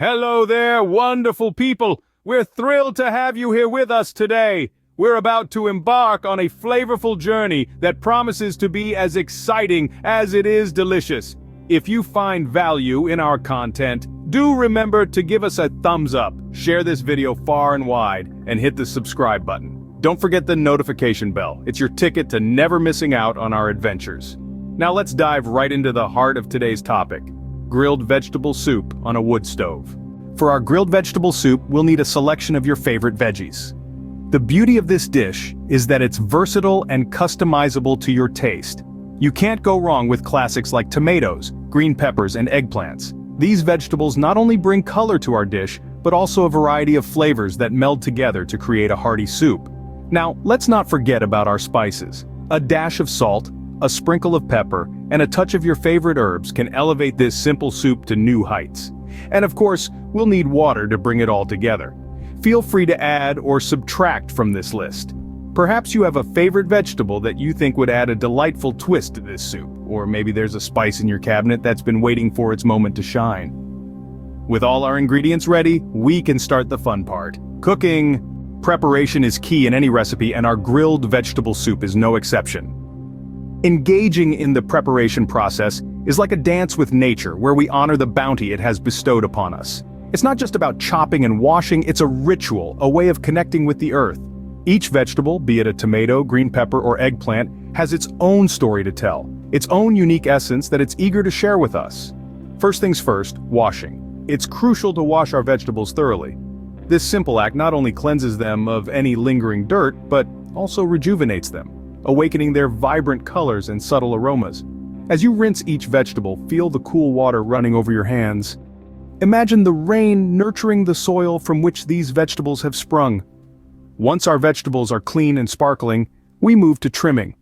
Hello there, wonderful people. We're thrilled to have you here with us today. We're about to embark on a flavorful journey that promises to be as exciting as it is delicious. If you find value in our content, do remember to give us a thumbs up, share this video far and wide, and hit the subscribe button. Don't forget the notification bell. It's your ticket to never missing out on our adventures. Now let's dive right into the heart of today's topic: grilled vegetable soup on a wood stove. For our grilled vegetable soup, we'll need a selection of your favorite veggies. The beauty of this dish is that it's versatile and customizable to your taste. You can't go wrong with classics like tomatoes, green peppers, and eggplants. These vegetables not only bring color to our dish, but also a variety of flavors that meld together to create a hearty soup. Now, let's not forget about our spices. A dash of salt, a sprinkle of pepper, and a touch of your favorite herbs can elevate this simple soup to new heights. And of course, we'll need water to bring it all together. Feel free to add or subtract from this list. Perhaps you have a favorite vegetable that you think would add a delightful twist to this soup, or maybe there's a spice in your cabinet that's been waiting for its moment to shine. With all our ingredients ready, we can start the fun part: cooking. Preparation is key in any recipe, and our grilled vegetable soup is no exception. Engaging in the preparation process is like a dance with nature, where we honor the bounty it has bestowed upon us. It's not just about chopping and washing, it's a ritual, a way of connecting with the earth. Each vegetable, be it a tomato, green pepper, or eggplant, has its own story to tell, its own unique essence that it's eager to share with us. First things first, washing. It's crucial to wash our vegetables thoroughly. This simple act not only cleanses them of any lingering dirt, but also rejuvenates them, awakening their vibrant colors and subtle aromas. As you rinse each vegetable, feel the cool water running over your hands. Imagine the rain nurturing the soil from which these vegetables have sprung. Once our vegetables are clean and sparkling, we move to trimming.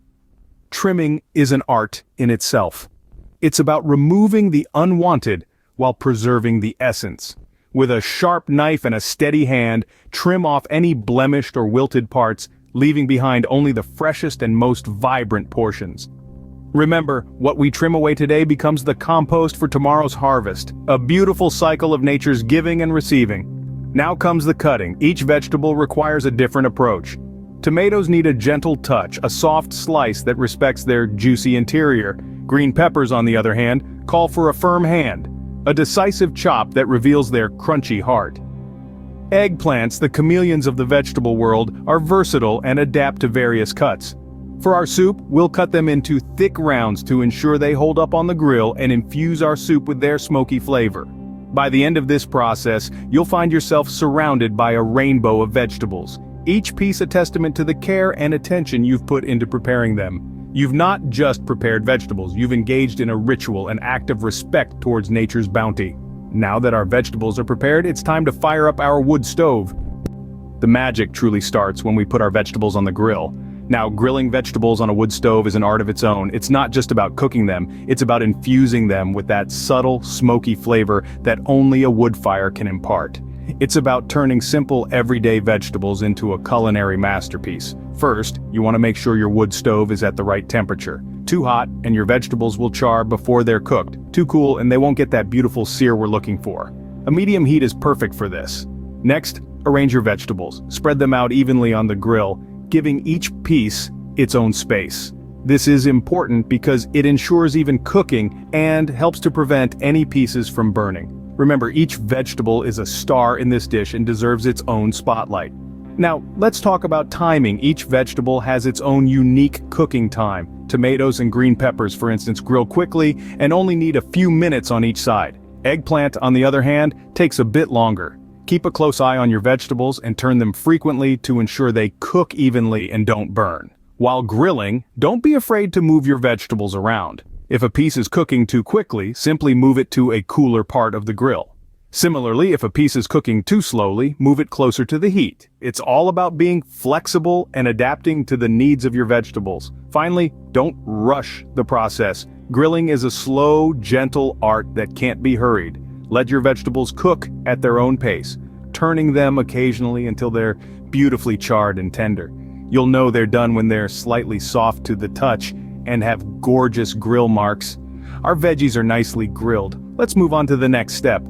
Trimming is an art in itself. It's about removing the unwanted while preserving the essence. With a sharp knife and a steady hand, trim off any blemished or wilted parts, leaving behind only the freshest and most vibrant portions. Remember, what we trim away today becomes the compost for tomorrow's harvest, a beautiful cycle of nature's giving and receiving. Now comes the cutting. Each vegetable requires a different approach. Tomatoes need a gentle touch, a soft slice that respects their juicy interior. Green peppers, on the other hand, call for a firm hand, a decisive chop that reveals their crunchy heart. Eggplants, the chameleons of the vegetable world, are versatile and adapt to various cuts. For our soup, we'll cut them into thick rounds to ensure they hold up on the grill and infuse our soup with their smoky flavor. By the end of this process, you'll find yourself surrounded by a rainbow of vegetables, each piece a testament to the care and attention you've put into preparing them. You've not just prepared vegetables, you've engaged in a ritual, an act of respect towards nature's bounty. Now that our vegetables are prepared, it's time to fire up our wood stove. The magic truly starts when we put our vegetables on the grill. Now, grilling vegetables on a wood stove is an art of its own. It's not just about cooking them, it's about infusing them with that subtle, smoky flavor that only a wood fire can impart. It's about turning simple, everyday vegetables into a culinary masterpiece. First, you want to make sure your wood stove is at the right temperature. Too hot, and your vegetables will char before they're cooked. Too cool, and they won't get that beautiful sear we're looking for. A medium heat is perfect for this. Next, arrange your vegetables. Spread them out evenly on the grill, giving each piece its own space. This is important because it ensures even cooking and helps to prevent any pieces from burning. Remember, each vegetable is a star in this dish and deserves its own spotlight. Now, let's talk about timing. Each vegetable has its own unique cooking time. Tomatoes and green peppers, for instance, grill quickly and only need a few minutes on each side. Eggplant, on the other hand, takes a bit longer. Keep a close eye on your vegetables and turn them frequently to ensure they cook evenly and don't burn. While grilling, don't be afraid to move your vegetables around. If a piece is cooking too quickly, simply move it to a cooler part of the grill. Similarly, if a piece is cooking too slowly, move it closer to the heat. It's all about being flexible and adapting to the needs of your vegetables. Finally, don't rush the process. Grilling is a slow, gentle art that can't be hurried. Let your vegetables cook at their own pace, turning them occasionally until they're beautifully charred and tender. You'll know they're done when they're slightly soft to the touch and have gorgeous grill marks. Our veggies are nicely grilled. Let's move on to the next step.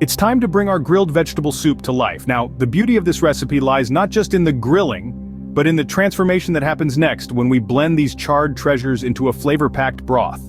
It's time to bring our grilled vegetable soup to life. Now, the beauty of this recipe lies not just in the grilling, but in the transformation that happens next when we blend these charred treasures into a flavor-packed broth.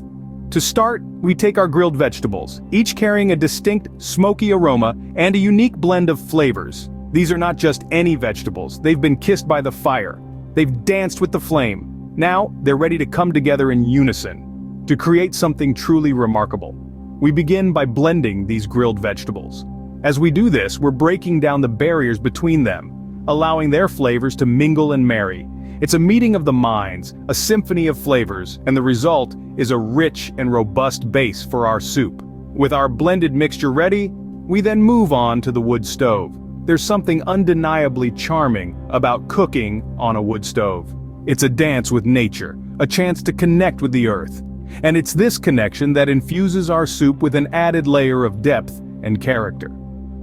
To start, we take our grilled vegetables, each carrying a distinct, smoky aroma and a unique blend of flavors. These are not just any vegetables, they've been kissed by the fire. They've danced with the flame. Now, they're ready to come together in unison, to create something truly remarkable. We begin by blending these grilled vegetables. As we do this, we're breaking down the barriers between them, allowing their flavors to mingle and marry. It's a meeting of the minds, a symphony of flavors, and the result is a rich and robust base for our soup. With our blended mixture ready, we then move on to the wood stove. There's something undeniably charming about cooking on a wood stove. It's a dance with nature, a chance to connect with the earth. And it's this connection that infuses our soup with an added layer of depth and character.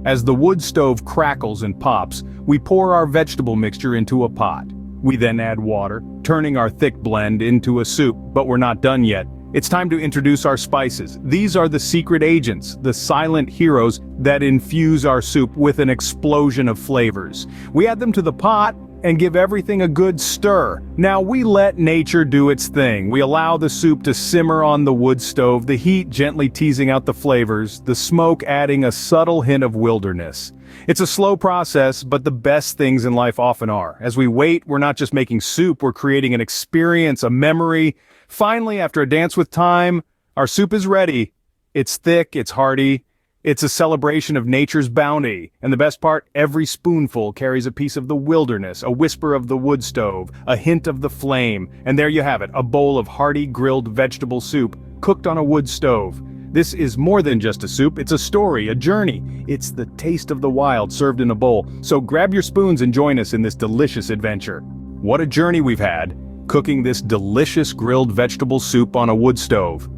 As the wood stove crackles and pops, we pour our vegetable mixture into a pot. We then add water, turning our thick blend into a soup, but we're not done yet. It's time to introduce our spices. These are the secret agents, the silent heroes that infuse our soup with an explosion of flavors. We add them to the pot and give everything a good stir. Now we let nature do its thing. We allow the soup to simmer on the wood stove, the heat gently teasing out the flavors, the smoke adding a subtle hint of wilderness. It's a slow process, but the best things in life often are. As we wait, we're not just making soup, we're creating an experience, a memory. Finally, after a dance with time, our soup is ready. It's thick, it's hearty. It's a celebration of nature's bounty, and the best part, every spoonful carries a piece of the wilderness, a whisper of the wood stove, a hint of the flame, and there you have it, a bowl of hearty grilled vegetable soup cooked on a wood stove. This is more than just a soup, it's a story, a journey. It's the taste of the wild served in a bowl, so grab your spoons and join us in this delicious adventure. What a journey we've had, cooking this delicious grilled vegetable soup on a wood stove.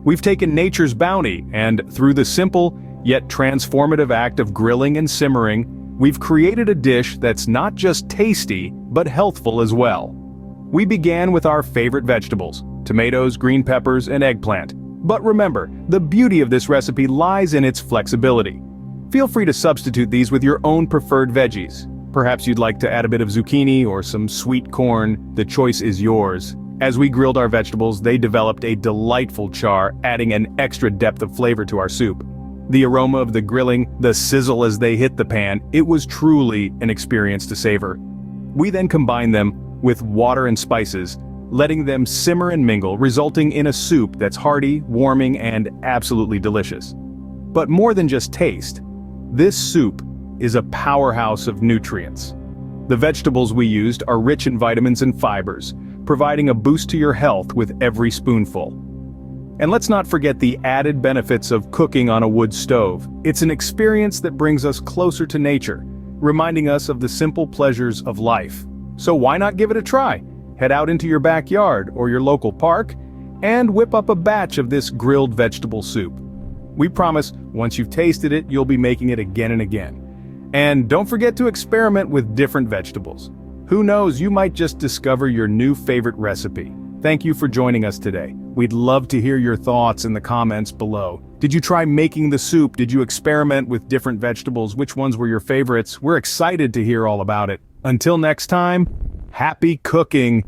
We've taken nature's bounty, and through the simple, yet transformative act of grilling and simmering, we've created a dish that's not just tasty, but healthful as well. We began with our favorite vegetables, tomatoes, green peppers, and eggplant. But remember, the beauty of this recipe lies in its flexibility. Feel free to substitute these with your own preferred veggies. Perhaps you'd like to add a bit of zucchini or some sweet corn, the choice is yours. As we grilled our vegetables, they developed a delightful char, adding an extra depth of flavor to our soup. The aroma of the grilling, the sizzle as they hit the pan, it was truly an experience to savor. We then combined them with water and spices, letting them simmer and mingle, resulting in a soup that's hearty, warming, and absolutely delicious. But more than just taste, this soup is a powerhouse of nutrients. The vegetables we used are rich in vitamins and fibers, providing a boost to your health with every spoonful. And let's not forget the added benefits of cooking on a wood stove. It's an experience that brings us closer to nature, reminding us of the simple pleasures of life. So why not give it a try? Head out into your backyard or your local park and whip up a batch of this grilled vegetable soup. We promise, once you've tasted it, you'll be making it again and again. And don't forget to experiment with different vegetables. Who knows, you might just discover your new favorite recipe. Thank you for joining us today. We'd love to hear your thoughts in the comments below. Did you try making the soup? Did you experiment with different vegetables? Which ones were your favorites? We're excited to hear all about it. Until next time, happy cooking!